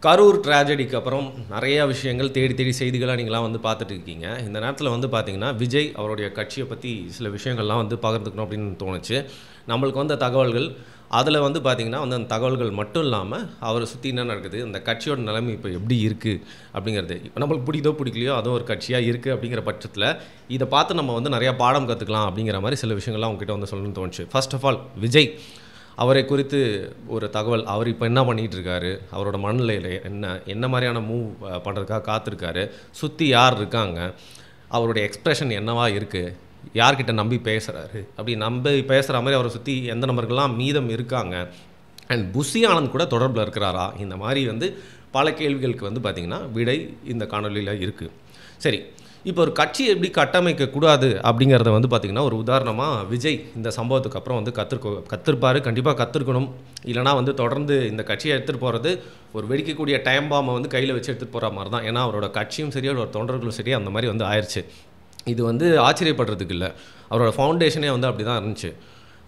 கரூர் ட்ராஜடிக்கு அப்புறம் நிறையா விஷயங்கள் தேடி தேடி செய்திகளாக நீங்களாம் வந்து பார்த்துட்டு இருக்கீங்க. இந்த நேரத்தில் வந்து பார்த்தீங்கன்னா, விஜய் அவருடைய கட்சியை பற்றி சில விஷயங்கள்லாம் வந்து பகிர்ந்துக்கணும் அப்படின்னு தோணுச்சு. நம்மளுக்கு வந்த தகவல்கள், அதில் வந்து பார்த்தீங்கன்னா வந்து அந்த தகவல்கள் மட்டும் இல்லாமல் அவரை சுற்றி என்ன நடக்குது, அந்த கட்சியோட நிலைமை இப்போ எப்படி இருக்குது அப்படிங்கிறது. இப்போ நம்மளுக்கு பிடிக்குதோ பிடிக்கலையோ அதுவும் ஒரு கட்சியாக இருக்குது அப்படிங்கிற பட்சத்தில் இதை பார்த்து நம்ம வந்து நிறையா பாடம் கற்றுக்கலாம் அப்படிங்கிற மாதிரி சில விஷயங்கள்லாம் அவங்ககிட்ட வந்து சொல்லணும்னு தோணுச்சு. ஃபர்ஸ்ட் ஆஃப் ஆல் விஜய் அவரை குறித்து ஒரு தகவல். அவர் இப்போ என்ன பண்ணிகிட்டு இருக்காரு, அவரோட மனநிலையில் என்ன மாதிரியான மூவ் பண்ணுறதுக்காக காத்திருக்காரு, சுற்றி யார் இருக்காங்க, அவருடைய எக்ஸ்ப்ரெஷன் என்னவா இருக்குது, யார்கிட்ட நம்பி பேசுகிறாரு, அப்படி நம்பி பேசுகிற மாதிரி அவரை சுற்றி எந்த நபர்கள்லாம் மீதம் இருக்காங்க, அண்ட் புஷி ஆனந்த் கூட தொடர்பில் இருக்கிறாரா, இந்த மாதிரி வந்து பல கேள்விகளுக்கு வந்து பார்த்திங்கன்னா விடை இந்த காணொலியில் இருக்குது. சரி, இப்போ ஒரு கட்சி எப்படி கட்டமைக்கக்கூடாது அப்படிங்கிறத வந்து பார்த்திங்கன்னா ஒரு உதாரணமாக விஜய் இந்த சம்பவத்துக்கு அப்புறம் வந்து கற்றுருப்பார். கண்டிப்பாக கற்றுருக்கணும். இல்லைனா வந்து தொடர்ந்து இந்த கட்சியை எடுத்துகிட்டு போகிறது ஒரு வெடிக்கக்கூடிய டைம் பாம்பை வந்து கையில் வச்சு எடுத்துகிட்டு போகிற மாதிரி தான். ஏன்னா அவரோட கட்சியும் சரி, அவரோட தொண்டர்களும் சரி, அந்த மாதிரி வந்து ஆயிடுச்சு. இது வந்து ஆச்சரியப்படுறதுக்கு இல்லை. அவரோட ஃபவுண்டேஷனே வந்து அப்படி தான் இருந்துச்சு.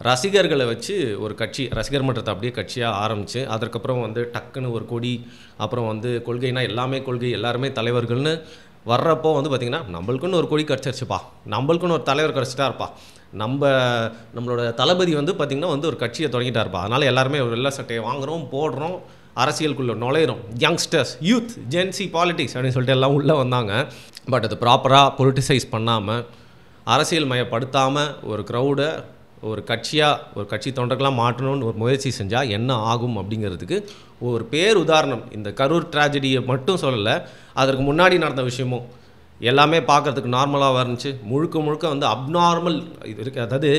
ரசிகர்களை வச்சு ஒரு கட்சி, ரசிகர் மன்றத்தை அப்படியே கட்சியாக ஆரம்பித்து அதற்கப்புறம் வந்து டக்குன்னு ஒரு கொடி, அப்புறம் வந்து கொள்கைனா எல்லாமே கொள்கை, எல்லாருமே தலைவர்கள்னு வர்றப்போ வந்து பார்த்திங்கன்னா நம்மளுக்குன்னு ஒரு கொடி கிடச்சிருச்சுப்பா, நம்மளுக்குன்னு ஒரு தலைவர் கிடச்சிட்டாருப்பா, நம்மளோட தளபதி வந்து பார்த்திங்கன்னா வந்து ஒரு கட்சியை தொடங்கிட்டாருப்பா, அதனால் எல்லாருமே ஒரு வெள்ளை சட்டையை வாங்குகிறோம், போடுறோம், அரசியலுக்குள்ளே நுழையிறோம், யங்ஸ்டர்ஸ், யூத், ஜென்சி பாலிட்டிக்ஸ் அப்படின்னு சொல்லிட்டு எல்லாம் உள்ளே வந்தாங்க. பட் அது ப்ராப்பராக பொலிட்டிசைஸ் பண்ணாமல், அரசியல் மயப்படுத்தாமல் ஒரு க்ரௌடை ஒரு கட்சி தொண்டர்களாக மாற்றணும்னு ஒரு முயற்சி செஞ்சால் என்ன ஆகும் அப்படிங்கிறதுக்கு ஒரு உதாரணம். இந்த கரூர் ட்ராஜடியை மட்டும் சொல்லலை, அதற்கு முன்னாடி நடந்த விஷயமும் எல்லாமே பார்க்குறதுக்கு நார்மலாக இருந்துச்சு. முழுக்க வந்து அப்நார்மல் இது இருக்குது. அதாவது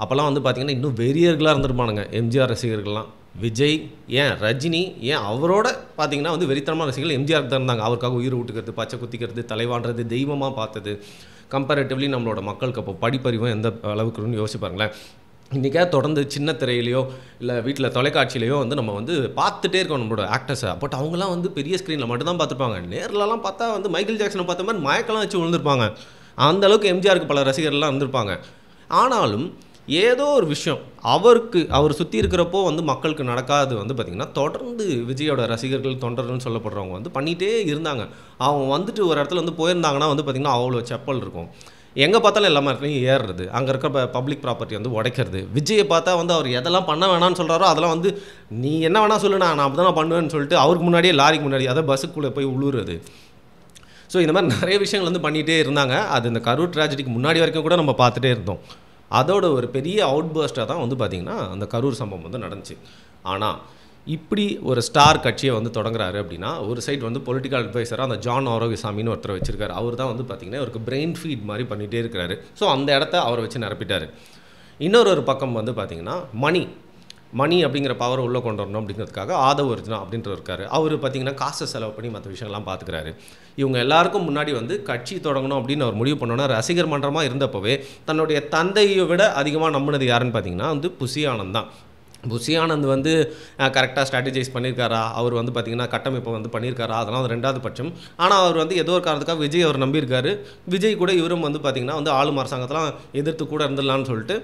அப்போல்லாம் வந்து பார்த்திங்கன்னா இன்னும் வெறியர்களாக இருந்திருப்பானுங்க எம்ஜிஆர் ரசிகர்கள்லாம். விஜய், ஏன் ரஜினி, ஏன் அவரோட பார்த்திங்கன்னா வந்து வெறித்தனமான ரசிகர்கள் எம்ஜிஆர் தான் இருந்தாங்க. அவருக்காக உயிர் விட்டுக்கிறது, பச்சை குத்திக்கிறது, தலைவான்றது, தெய்வமாக பார்த்தது. கம்பேரேட்டிவ்லி நம்மளோட மக்களுக்கு அப்போ படிப்பறிவும் எந்த அளவுக்குன்னு யோசிச்சு பாருங்களேன். இன்றைக்கா தொடர்ந்து சின்ன திரையிலையோ இல்லை வீட்டில் தொலைக்காட்சியிலையோ வந்து நம்ம வந்து பார்த்துட்டே இருக்கோம் நம்மளோட ஆக்டர்ஸை. பட் அவங்களாம் வந்து பெரிய ஸ்க்ரீனில் மட்டும்தான் பார்த்துருப்பாங்க. நேரிலலாம் பார்த்தா வந்து மைக்கேல் ஜாக்சனை பார்த்த மாதிரி மயக்கெல்லாம் வச்சு விழுந்திருப்பாங்க. அந்தளவுக்கு எம்ஜிஆருக்கு பல ரசிகர்கள்லாம் இருந்திருப்பாங்க. ஆனாலும் ஏதோ ஒரு விஷயம் அவர் சுற்றி இருக்கிறப்போ வந்து மக்களுக்கு நடக்காது வந்து பார்த்திங்கன்னா தொடர்ந்து விஜயோட ரசிகர்கள், தொண்டர்கள்னு சொல்லப்படுறவங்க வந்து பண்ணிகிட்டே இருந்தாங்க. அவங்க வந்துட்டு ஒரு இடத்துல வந்து போயிருந்தாங்கன்னா வந்து பார்த்திங்கன்னா அவ்வளோ செப்பல் இருக்கும். எங்கே பார்த்தாலும் எல்லா இடத்துலையும் ஏறுறது, அங்கே இருக்க பப்ளிக் ப்ராப்பர்ட்டி வந்து உடைக்கிறது. விஜயை பார்த்தா வந்து அவர் எதெல்லாம் பண்ண வேணான்னு சொல்கிறாரோ அதெல்லாம் வந்து நீ என்ன வேணால் சொல்லு, நான் அப்படி தான் பண்ணுவேன்னு சொல்லிட்டு அவருக்கு முன்னாடியே லாரிக்கு முன்னாடி அதாவது பஸ்ஸுக்குள்ளே போய் உழுவுறது. ஸோ இந்த மாதிரி நிறைய விஷயங்கள் வந்து பண்ணிகிட்டே இருந்தாங்க. அது இந்த கரூர் ட்ராஜடிக்கு முன்னாடி வரைக்கும் கூட நம்ம பார்த்துட்டே இருந்தோம். அதோட ஒரு பெரிய அவுட்பர்ஸ்ட்டாக தான் வந்து பார்த்திங்கன்னா அந்த கரூர் சம்பவம் வந்து நடந்துச்சு. ஆனால் இப்படி ஒரு ஸ்டார் கட்சியை வந்து தொடங்குறாரு அப்படின்னா ஒரு சைட் வந்து பொலிட்டிக்கல் அட்வைசராக அந்த ஜான் ஆரோக்கியசாமின்னு ஒருத்தர் வச்சிருக்காரு. அவர் தான் வந்து பார்த்திங்கன்னா அவருக்கு பிரெயின் ஃபீட் மாதிரி பண்ணிகிட்டே இருக்கிறாரு. ஸோ அந்த இடத்த அவரை வச்சு நிரப்பிட்டார். இன்னொரு பக்கம் வந்து பார்த்திங்கன்னா மணி அப்படிங்கிற பவரை உள்ளே கொண்டு வரணும் அப்படிங்கிறதுக்காக ஆதவ் அர்ஜுனா அப்படின்ற இருக்காரு. அவர் பார்த்திங்கன்னா காசை செலவு பண்ணி மற்ற விஷயங்கள்லாம் பார்த்துக்கிறாரு. இவங்க எல்லாருக்கும் முன்னாடி வந்து கட்சி தொடங்கணும் அப்படின்னு அவர் முடிவு பண்ணோன்னா ரசிகர் மன்றமாக இருந்தப்போவே தன்னுடைய தந்தையை விட அதிகமாக நம்பினது யாருன்னு பார்த்திங்கன்னா வந்து புஷி ஆனந்த் தான். புஷி ஆனந்த் வந்து கரெக்டாக ஸ்ட்ராட்டஜைஸ் பண்ணியிருக்காரா, அவர் வந்து பார்த்திங்கன்னா கட்டமைப்பை வந்து பண்ணியிருக்காரா, அதெல்லாம் அது ரெண்டாவது பட்சம். ஆனால் அவர் வந்து ஏதோ ஒரு காரணத்துக்காக விஜய் அவர் நம்பியிருக்காரு. விஜய் கூட இவரும் வந்து பார்த்திங்கன்னா வந்து ஆளும் அரசாங்கத்தெலாம் எதிர்த்து கூட இருந்துடலான்னு சொல்லிட்டு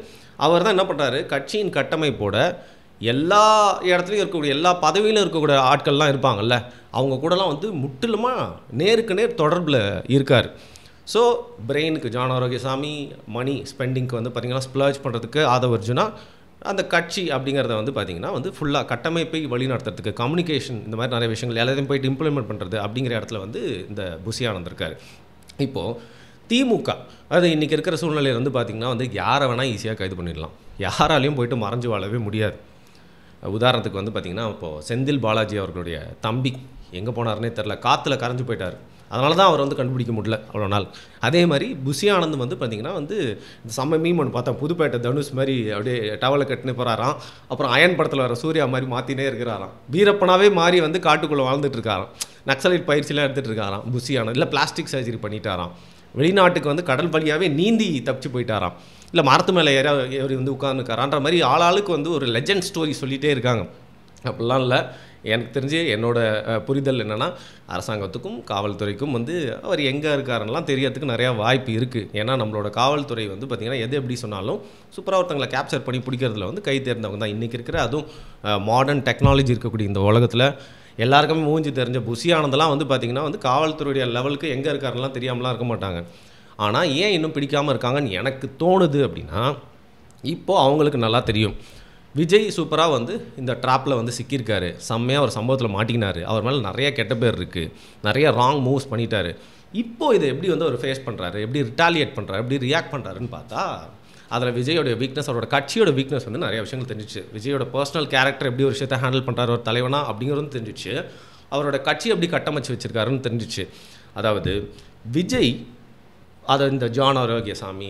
அவர் தான் என்ன பண்ணுறாரு, கட்சியின் கட்டமைப்போட எல்லா இடத்துலையும் இருக்கக்கூடிய எல்லா பதவியிலும் இருக்கக்கூடிய ஆட்கள்லாம் இருப்பாங்கல்ல, அவங்க கூடலாம் வந்து முற்றிலுமாக நேருக்கு நேர் தொடர்பில் இருக்கார். ஸோ பிரெயினுக்கு ஜான் ஆரோக்கியசாமி, மணி ஸ்பெண்டிங்க்கு வந்து பார்த்திங்கன்னா ஸ்ப்ளர்ஜ் பண்ணுறதுக்கு ஆதவ் அர்ஜுனா, அந்த கட்சி அப்படிங்கிறத வந்து பார்த்திங்கன்னா வந்து ஃபுல்லாக கட்டமைப்பை வழிநடத்துறதுக்கு கம்யூனிகேஷன், இந்த மாதிரி நிறைய விஷயங்கள் எல்லாத்தையும் போய்ட்டு இம்ப்ளிமெண்ட் பண்ணுறது அப்படிங்கிற இடத்துல வந்து இந்த புஷி ஆனந்த் இருக்கார். இப்போது திமுக அது இன்றைக்கி இருக்கிற சூழ்நிலையில் வந்து பார்த்திங்கன்னா வந்து யாரை வேணால் ஈஸியாக கைது பண்ணிடலாம். யாராலையும் போய்ட்டு மறைஞ்சு வாழவே முடியாது. உதாரணத்துக்கு வந்து பார்த்திங்கன்னா இப்போது செந்தில் பாலாஜி அவர்களுடைய தம்பி எங்கே போனார்னே தெரில, காற்றுல கரைஞ்சி போயிட்டார். அதனால தான் அவர் வந்து கண்டுபிடிக்க முடியல அவ்வளோ நாள். அதே மாதிரி புஷி ஆனந்த் வந்து பார்த்திங்கன்னா வந்து இந்த செம்ம மீம் ஒன்று பார்த்தா, புதுப்பேட்டை தனுஷ் மாதிரி அப்படியே டவலை கட்டினு போகிறாராம். அப்புறம் அயன் படத்தில் வர சூர்யா மாதிரி மாற்றினே இருக்கிறாராம். வீரப்பனாவே மாறி வந்து காட்டுக்குள்ளே வாழ்ந்துட்டு இருக்காராம். நக்சலைட் பயிற்சியெலாம் எடுத்துகிட்டு இருக்காராம் புஷி ஆனந்த். இல்லை பிளாஸ்டிக் சர்ஜரி பண்ணிட்டாராம். வெளிநாட்டுக்கு வந்து கடல் வழியாகவே நீந்தி தப்பிச்சு போயிட்டாராம். இல்லை மரத்து மேலே ஏறி வந்து உட்காந்துருக்காரான்ற மாதிரி ஆளுக்கு வந்து ஒரு லெஜண்ட் ஸ்டோரி சொல்லிகிட்டே இருக்காங்க. அப்படிலாம் இல்லை. எனக்கு தெரிஞ்சு என்னோட புரிதல் என்னென்னா அரசாங்கத்துக்கும் காவல்துறைக்கும் வந்து அவர் எங்கே இருக்காருன்னெலாம் தெரியறதுக்கு நிறையா வாய்ப்பு இருக்குது. ஏன்னா நம்மளோட காவல்துறை வந்து பார்த்திங்கன்னா எது எப்படி சொன்னாலும் சூப்பராக ஒருத்தங்களை கேப்சர் பண்ணி பிடிக்கிறதுல வந்து கை தேர்ந்தவங்க தான் இன்றைக்கி இருக்கிற. அதுவும் மாடர்ன் டெக்னாலஜி இருக்கக்கூடிய இந்த உலகத்தில் எல்லாருக்குமே மூஞ்சி தெரிஞ்ச புஷி ஆனந்தெல்லாம் வந்து பார்த்திங்கன்னா வந்து காவல்துறையுடைய லெவலுக்கு எங்கே இருக்காருலாம் தெரியாமலாம் இருக்க மாட்டாங்க. ஆனால் ஏன் இன்னும் பிடிக்காமல் இருக்காங்கன்னு எனக்கு தோணுது அப்படின்னா, இப்போது அவங்களுக்கு நல்லா தெரியும் விஜய் சூப்பராக வந்து இந்த ட்ராப்பில் வந்து சிக்கியிருக்காரு, செம்மையாக ஒரு சம்பவத்தில் மாட்டிக்கினார், அவர் மேலே நிறைய கெட்ட பேர் இருக்குது, நிறைய ராங் மூவ்ஸ் பண்ணிட்டாரு. இப்போது இதை எப்படி வந்து அவர் ஃபேஸ் பண்ணுறாரு, எப்படி ரிட்டாலியேட் பண்ணுறாரு, எப்படி ரியாக்ட் பண்ணுறாருன்னு பார்த்தா அதில் விஜயோடைய வீக்னஸ், அவரோட கட்சியோட வீக்னஸ் வந்து நிறைய விஷயங்கள் தெரிஞ்சிச்சு. விஜயோட பர்சனல் கேரக்டர் எப்படி ஒரு விஷயத்தை ஹேண்டில் பண்ணுறாரு ஒரு தலைவனா அப்படிங்கிறதும் தெரிஞ்சிச்சு. அவரோட கட்சி எப்படி கட்டமைச்சு வச்சுருக்காருன்னு தெரிஞ்சிச்சு. அதாவது விஜய் அதை இந்த ஜான் ஆரோக்கியசாமி,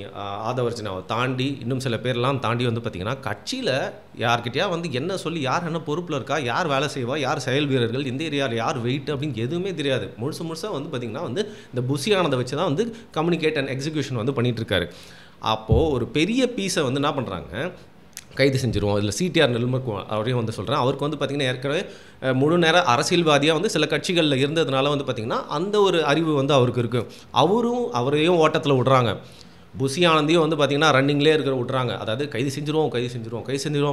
ஆதவர்ஜனாவை தாண்டி இன்னும் சில பேர்லாம் தாண்டி வந்து பார்த்திங்கன்னா கட்சியில் யார்கிட்டயா வந்து என்ன சொல்லி யார் என்ன பொறுப்பில் இருக்கா, யார் வேலை செய்வா, யார் செயல் வீரர்கள், எந்த ஏரியாவில் யார் வெயிட் அப்படின்னு எதுவுமே தெரியாது. முழுசாக வந்து பார்த்திங்கன்னா வந்து இந்த புஷி ஆனதை வச்சு தான் வந்து கம்யூனிகேட் அண்ட் எக்ஸிக்யூஷன் வந்து பண்ணிகிட்ருக்காரு. அப்போது ஒரு பெரிய பீஸை வந்து என்ன பண்ணுறாங்க, கைது செஞ்சுருவோம். இதில் சிடிஆர் நெல்மக்குமார் அவரையும் வந்து சொல்கிறேன். அவருக்கு வந்து பார்த்திங்கன்னா ஏற்கனவே முழு நேர அரசியல்வாதியாக வந்து சில கட்சிகளில் இருந்ததுனால வந்து பார்த்திங்கன்னா அந்த ஒரு அறிவு வந்து அவருக்கு இருக்குது. அவரையும் ஓட்டத்தில் விடுறாங்க. புஷி ஆனந்தையும் வந்து பார்த்திங்கன்னா ரன்னிங்லேயே விட்றாங்க. அதாவது கைது செஞ்சுருவோம்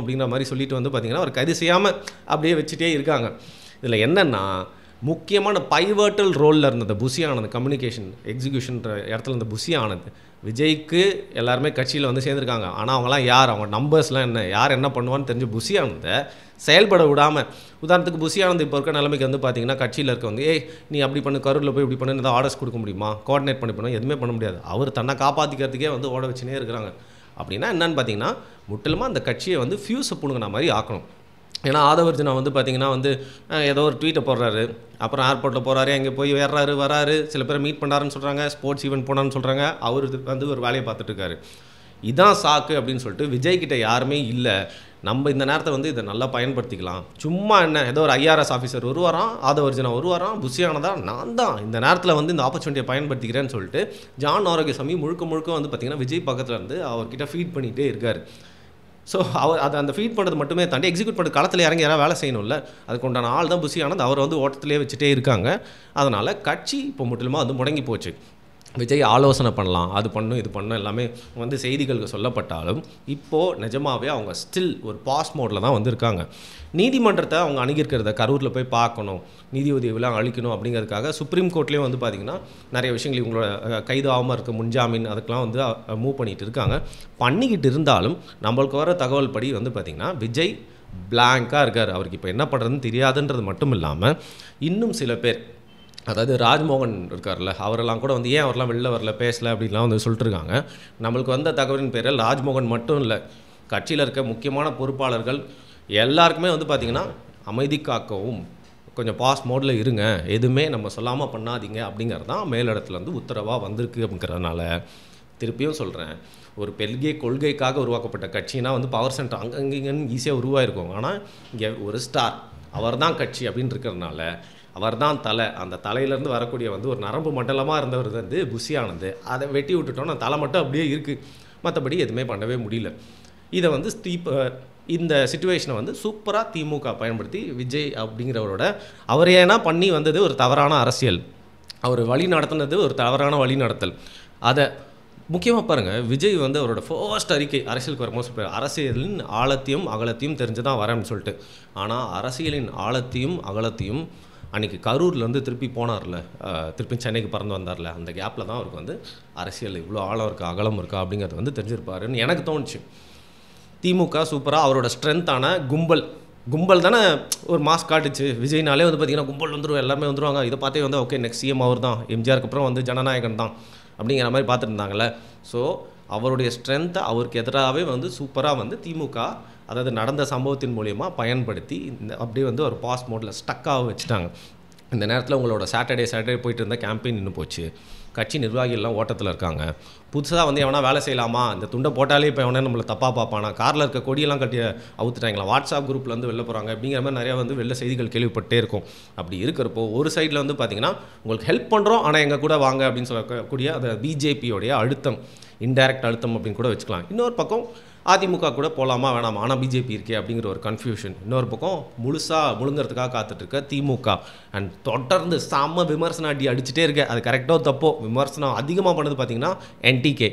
அப்படிங்கிற மாதிரி சொல்லிட்டு வந்து பார்த்திங்கன்னா அவர் கைது செய்யாமல் அப்படியே வச்சுட்டே இருக்காங்க. இதில் என்னென்னா முக்கியமான பைவர்ட்டல் ரோலில் இருந்த புஷி ஆனந்த், கம்யூனிகேஷன் எக்ஸிக்யூஷன்ற இடத்துல இருந்த புஷி ஆனந்த், விஜய்க்கு எல்லாருமே கட்சியில் வந்து சேர்ந்துருக்காங்க. ஆனால் அவங்களாம் யார், அவங்க நம்பர்ஸ்லாம் என்ன, யார் என்ன பண்ணுவான்னு தெரிஞ்சு புஷி ஆனந்தை செயல்பட விடாமல், உதாரணத்துக்கு புஷி ஆனந்த் இப்போ இருக்க நிலைமைக்கு வந்து பார்த்திங்கன்னா கட்சியில் இருக்கவங்க நீ அப்படி பண்ணு, கரூரில் போய் இப்படி பண்ணு, ஏதாவது ஆர்டர்ஸ் கொடுக்க முடியுமா, கோஆர்டினேட் பண்ணி பண்ண எதுவுமே பண்ண முடியாது. அவர் தன்னை காப்பாற்றிக்கிறதுக்கே வந்து ஓட வச்சுனே இருக்கிறாங்க. அப்படின்னா என்னன்னு பார்த்தீங்கன்னா முற்றிலுமாக அந்த கட்சியை வந்து ஃபியூஸை பிடுங்கின மாதிரி ஆக்கணும். ஏன்னா ஆதவர்ஜனா வந்து பார்த்திங்கன்னா வந்து ஏதோ ஒரு ட்வீட்டை போடுறாரு, அப்புறம் ஏர்போர்ட்டில் போகிறாரு, அங்கே போய் வராரு, சில பேர் மீட் பண்ணாருன்னு சொல்கிறாங்க, ஸ்போர்ட்ஸ் ஈவெண்ட் போனான்னு சொல்கிறாங்க, அவர் வந்து ஒரு வேலையை பார்த்துட்ருக்காரு. இதான் சாக்கு அப்படின்னு சொல்லிட்டு விஜய்கிட்ட யாருமே இல்லை, நம்ம இந்த நேரத்தை வந்து இதை நல்லா பயன்படுத்திக்கலாம். சும்மா என்ன ஏதோ ஒரு ஐஆர்எஸ் ஆஃபீஸர் வருவாராம், ஆதவர்ஜனா வருவாராம், புஷி ஆனதா நான் தான் இந்த நேரத்தில் வந்து இந்த ஆப்பர்ச்சுனிட்டியை பயன்படுத்திக்கிறேன்னு சொல்லிட்டு ஜான் ஆரோக்கியசாமி முழுக்க வந்து பார்த்திங்கன்னா விஜய் பக்கத்தில் இருந்து அவர்கிட்ட ஃபீட் பண்ணிகிட்டே இருக்கார். ஸோ அதை அந்த ஃபீட் பண்ணுறது மட்டுமே தாண்டி எக்ஸிக்யூட் பண்ணுறது களத்தில் இறங்கி யாராவது வேலை செய்யணும்ல, அதுக்கு உண்டான ஆள் தான் புஷி ஆனந்த். அவர் வந்து ஓட்டத்திலே வச்சுட்டே இருக்காங்க. அதனால் கட்சி இப்போ முற்றிலுமாக வந்து முடங்கி போச்சு. விஜய் ஆலோசனை பண்ணலாம், அது பண்ணும் இது பண்ணும் எல்லாமே வந்து செய்திகளுக்கு சொல்லப்பட்டாலும் இப்போது நிஜமாகவே அவங்க ஸ்டில் ஒரு பாஸ் மோடில் தான் வந்து இருக்காங்க. நீதிமன்றத்தை அவங்க அணுகிருக்கிறத கரூரில் போய் பார்க்கணும், நீதி உதவிலாம் அளிக்கணும் அப்படிங்கிறதுக்காக சுப்ரீம் கோர்ட்லேயும் வந்து பார்த்திங்கன்னா நிறைய விஷயங்கள் இவங்களோட கைது ஆகாமல் இருக்க முன்ஜாமீன் அதுக்கெலாம் வந்து மூவ் பண்ணிக்கிட்டு இருந்தாலும் நம்மளுக்கு வர தகவல் படி வந்து பார்த்திங்கன்னா விஜய் பிளாங்காக இருக்கார். அவருக்கு இப்போ என்ன பண்ணுறதுன்னு தெரியாதுன்றது மட்டும் இல்லாமல் இன்னும் சில பேர், அதாவது ராஜ்மோகன் இருக்கார்ல, அவரெல்லாம் கூட வந்து ஏன் அவரெல்லாம் வெளில வரல, பேசலை அப்படின்லாம் வந்து சொல்லிட்டுருக்காங்க. நம்மளுக்கு வந்த தகவலின் பேரில் ராஜ்மோகன் மட்டும் இல்லை, கட்சியில் இருக்க முக்கியமான பொறுப்பாளர்கள் எல்லாருக்குமே வந்து பார்த்திங்கன்னா அமைதி காக்கவும் கொஞ்சம் பாஸ் மோடில் இருங்க, எதுவுமே நம்ம சொல்லாமல் பண்ணாதீங்க அப்படிங்கிறது தான் மேலிடத்துல வந்து உத்தரவாக வந்திருக்கு. அப்படிங்கிறதுனால திருப்பியும் சொல்கிறேன், ஒரு பெரிய கொள்கைக்காக உருவாக்கப்பட்ட கட்சினா வந்து பவர் சென்டர் அங்கங்கன்னு ஈஸியாக உருவாயிருக்கும். ஆனால் இங்கே ஒரு ஸ்டார் அவர் தான் கட்சி அப்படின்னு இருக்கிறதுனால அவர் தான் தலை, அந்த தலையிலேருந்து வரக்கூடிய வந்து ஒரு நரம்பு மண்டலமாக இருந்தவர் வந்து புஷி ஆனந்த். அதை வெட்டி விட்டுட்டோன்னா தலை மட்டும் அப்படியே இருக்குது, மற்றபடி எதுவுமே பண்ணவே முடியல. இதை வந்து இந்த சிச்சுவேஷனை வந்து சூப்பராக திமுக பயன்படுத்தி விஜய் அப்படிங்கிறவரோட அவர் ஏன்னா பண்ணி வந்தது ஒரு தவறான அரசியல், அவர் வழி நடத்தினது ஒரு தவறான வழி நடத்தல். அதை முக்கியமாக பாருங்கள், விஜய் வந்து அவரோட ஃபர்ஸ்ட் அறிக்கை அரசியலுக்கு வரும்போது அரசியலின் ஆழத்தையும் அகலத்தையும் தெரிஞ்சு தான் வரேன்னு சொல்லிட்டு, ஆனால் அரசியலின் ஆழத்தையும் அகலத்தையும் அன்றைக்கி கரூர்லேருந்து திருப்பி போனார்ல, திருப்பி சென்னைக்கு பறந்து வந்தார்ல, அந்த கேப்பில் தான் அவருக்கு வந்து அரசியல் இவ்வளோ ஆழம் இருக்கா அகலம் இருக்கா அப்படிங்கிறது வந்து தெரிஞ்சிருப்பாருன்னு எனக்கு தோணுச்சு. திமுக சூப்பராக அவரோட ஸ்ட்ரென்த்தான கும்பல் தானே ஒரு மாஸ் காட்டுச்சு. விஜய்னாலே வந்து பார்த்திங்கன்னா கும்பல் வந்துடும், எல்லாருமே வந்துடுவாங்க. இதை பார்த்தே வந்து ஓகே நெக்ஸ்ட் சிஎம் அவர் தான், எம்ஜிஆருக்கு அப்புறம் வந்து ஜனநாயகன் தான் அப்படிங்கிற மாதிரி பார்த்துட்டு இருந்தாங்கல்ல. ஸோ அவருடைய ஸ்ட்ரென்த்தை அவருக்கு எதிராகவே வந்து சூப்பராக வந்து திமுக அதாவது நடந்த சம்பவத்தின் மூலயமா பயன்படுத்தி இந்த அப்படியே வந்து ஒரு பாஸ் மோடில் ஸ்டக்காக வச்சுட்டாங்க. இந்த நேரத்தில் உங்களோட சாட்டர்டே போயிட்டு இருந்த கேம்பெயின் நின்று போச்சு. கட்சி நிர்வாகிகள்லாம் ஓட்டத்தில் இருக்காங்க. புதுசாக வந்து எவனா வேலை செய்யலாமா, இந்த துண்டை போட்டாலே இப்போ எவனே நம்மளை தப்பாக பார்ப்பானா, காரில் இருக்க கொடியெல்லாம் கட்டி அவுத்துட்டாங்களா, வாட்ஸ்அப் குரூப்பில் வந்து வெளில போகிறாங்க அப்படிங்கிற மாதிரி நிறையா வந்து வெளில செய்திகள் கேள்விப்பட்டே இருக்கும். அப்படி இருக்கிறப்போ ஒரு சைடில் வந்து பார்த்திங்கன்னா உங்களுக்கு ஹெல்ப் பண்ணுறோம் ஆனால் எங்கள் கூட வாங்க அப்படின்னு சொல்லக்கூடிய அந்த பிஜேபியோடைய அழுத்தம், இன்டைரக்ட் அழுத்தம் அப்படின்னு கூட வச்சுக்கலாம். இன்னொரு பக்கம் அதிமுக கூட போகலாமா வேணாமா, ஆனால் பிஜேபி இருக்கே அப்படிங்கிற ஒரு கன்ஃபியூஷன். இன்னொரு பக்கம் முழுங்கிறதுக்காக காத்துட்ருக்க திமுக அண்ட் தொடர்ந்து செம்ம விமர்சனம் அடிச்சுட்டே இருக்க. அது கரெக்டாக தப்போ விமர்சனம் அதிகமாக பண்ணது பார்த்திங்கன்னா என்டிகே.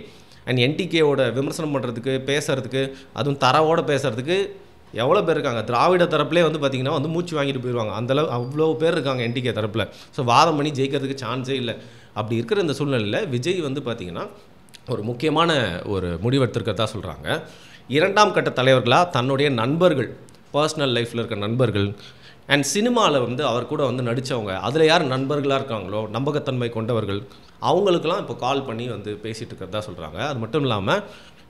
அண்ட் என்டிகேவோட விமர்சனம் பண்ணுறதுக்கு பேசுகிறதுக்கு அதுவும் தரவோடு பேசுகிறதுக்கு எவ்வளோ பேர் இருக்காங்க திராவிட தரப்புலேயே வந்து பார்த்திங்கன்னா வந்து மூச்சு வாங்கிட்டு போயிடுவாங்க. அந்தளவு அவ்வளோ பேர் இருக்காங்க என்டிகே தரப்பில். ஸோ வாதம் பண்ணி ஜெயிக்கிறதுக்கு சான்ஸே இல்லை. அப்படி இருக்கிற இந்த சூழ்நிலையில் விஜய் வந்து பார்த்திங்கன்னா ஒரு முக்கியமான ஒரு முடிவெடுத்திருக்கிறதா சொல்கிறாங்க. 2ஆம் கட்ட தலைவர்களாக தன்னுடைய நண்பர்கள், பர்சனல் லைஃப்பில் இருக்க நண்பர்கள் அண்ட் சினிமாவில் வந்து அவர் கூட வந்து நடித்தவங்க, அதில் யார் நண்பர்களாக இருக்காங்களோ, நம்பகத்தன்மை கொண்டவர்கள், அவங்களுக்கெல்லாம் இப்போ கால் பண்ணி வந்து பேசிகிட்டு இருக்கிறதா சொல்கிறாங்க. அது மட்டும் இல்லாமல்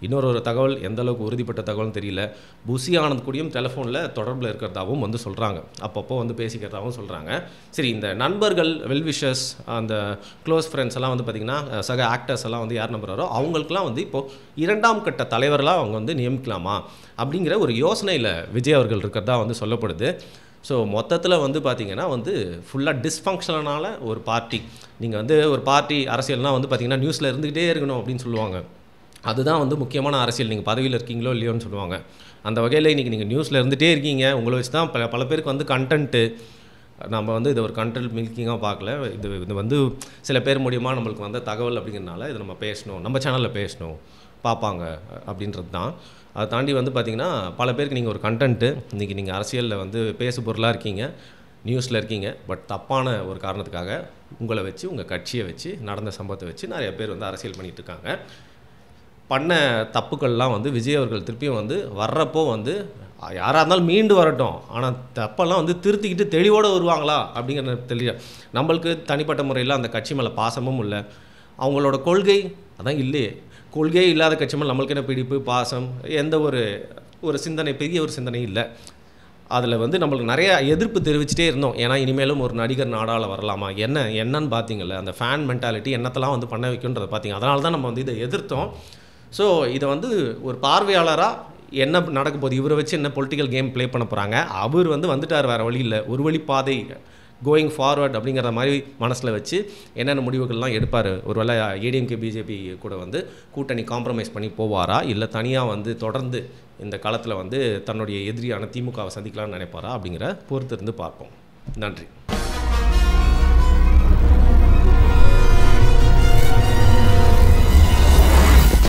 இன்னொரு தகவல், எந்த அளவுக்கு உறுதிப்பட்ட தகவல்னு தெரியல, புசி ஆனந்த் கூடயும் டெலிஃபோனில் தொடர்பில் இருக்கிறதாகவும் வந்து சொல்கிறாங்க. அப்பப்போ வந்து பேசிக்கிறதாகவும் சொல்கிறாங்க. சரி, இந்த நண்பர்கள், வெல்விஷர்ஸ், அந்த க்ளோஸ் ஃப்ரெண்ட்ஸ் எல்லாம் வந்து பார்த்திங்கன்னா சக ஆக்டர்ஸ் எல்லாம் வந்து யார் நம்புறாரோ அவங்களுக்குலாம் வந்து இப்போது 2ஆம் கட்ட தலைவர்களாக அவங்க வந்து நியமிக்கலாமா அப்படிங்கிற ஒரு யோசனையில் விஜய் அவர்கள் இருக்கிறதா வந்து சொல்லப்படுது. ஸோ மொத்தத்தில் வந்து பார்த்திங்கன்னா வந்து ஃபுல்லாக டிஸ்ஃபங்க்ஷனான ஒரு பார்ட்டி. நீங்கள் வந்து ஒரு பார்ட்டி அரசியல்னால் வந்து பார்த்திங்கன்னா நியூஸில் இருந்துக்கிட்டே இருக்கணும் அப்படின்னு சொல்லுவாங்க. அதுதான் வந்து முக்கியமான அரசியல். நீங்கள் பதவியில் இருக்கீங்களோ இல்லையோன்னு சொல்லுவாங்க. அந்த வகையில் இன்றைக்கி நீங்கள் நியூஸில் இருந்துகிட்டே இருக்கீங்க. உங்களை வச்சு தான் பல பேருக்கு வந்து கண்டென்ட்டு, நம்ம வந்து இதை ஒரு கண்டென்ட் மில்கிங்காக பார்க்கல. இது வந்து சில பேர் மூலியமாக நம்மளுக்கு வந்த தகவல் அப்படிங்கிறனால இதை நம்ம பேசணும், நம்ம சேனலில் பேசணும், பார்ப்பாங்க அப்படின்றது தான். அதை தாண்டி வந்து பார்த்திங்கன்னா பல பேருக்கு நீங்கள் ஒரு கண்டென்ட்டு, இன்றைக்கி நீங்கள் அரசியலில் வந்து பேசு பொருளாக இருக்கீங்க, நியூஸில் இருக்கீங்க. பட் தப்பான ஒரு காரணத்துக்காக உங்களை வச்சு, உங்கள் கட்சியை வச்சு, நடந்த சம்பவத்தை வச்சு நிறைய பேர் வந்து அரசியல் பண்ணிகிட்ருக்காங்க. பண்ண தப்புக்கள்லாம் வந்து விஜய் அவர்கள் திருப்பியும் வந்து வர்றப்போ வந்து யாராக இருந்தாலும் மீண்டு வரட்டும், ஆனால் தப்பெல்லாம் வந்து திருத்திக்கிட்டு தெளிவோடு வருவாங்களா அப்படிங்கிறது தெரியல. நம்மளுக்கு தனிப்பட்ட முறையில் அந்த கட்சி மேலே பாசமும் இல்லை, அவங்களோட கொள்கை அதான் இல்லையே. கொள்கையே இல்லாத கட்சி மேலே நம்மளுக்கு என்ன பிடிப்பு, பாசம், எந்த ஒரு சிந்தனை, பெரிய ஒரு சிந்தனை இல்லை. அதில் வந்து நம்மளுக்கு நிறைய எதிர்ப்பு தெரிவிச்சிட்டே இருந்தோம். ஏன்னா இனிமேலும் ஒரு நடிகர் நாடால் வரலாமா, என்னன்னு பார்த்தீங்கல்ல, அந்த ஃபேன் மென்டாலிட்டி என்னத்தெல்லாம் வந்து பண்ண வைக்குன்றதை பார்த்தீங்க. அதனால தான் நம்ம வந்து இதை எதிர்த்தோம். ஸோ இதை வந்து ஒரு பார்வையாளராக என்ன நடக்க போகுது, இவரை வச்சு என்ன பொலிட்டிக்கல் கேம் ப்ளே பண்ண போகிறாங்க, அவர் வந்து வந்துட்டார், வேறு வழி இல்லை, ஒரு வழி பாதை கோயிங் ஃபார்வர்ட் அப்படிங்கிற மாதிரி மனசில் வச்சு என்னென்ன முடிவுகள்லாம் எடுப்பார். ஒருவேளை ஏடிஎம்கே பிஜேபி கூட வந்து கூட்டணி காம்ப்ரமைஸ் பண்ணி போவாரா, இல்லை தனியாக வந்து தொடர்ந்து இந்த காலத்தில் வந்து தன்னுடைய எதிரியான திமுகவை சந்திக்கலாம்னு நினைப்பாரா அப்படிங்கிற பொறுத்து இருந்து பார்ப்போம். நன்றி.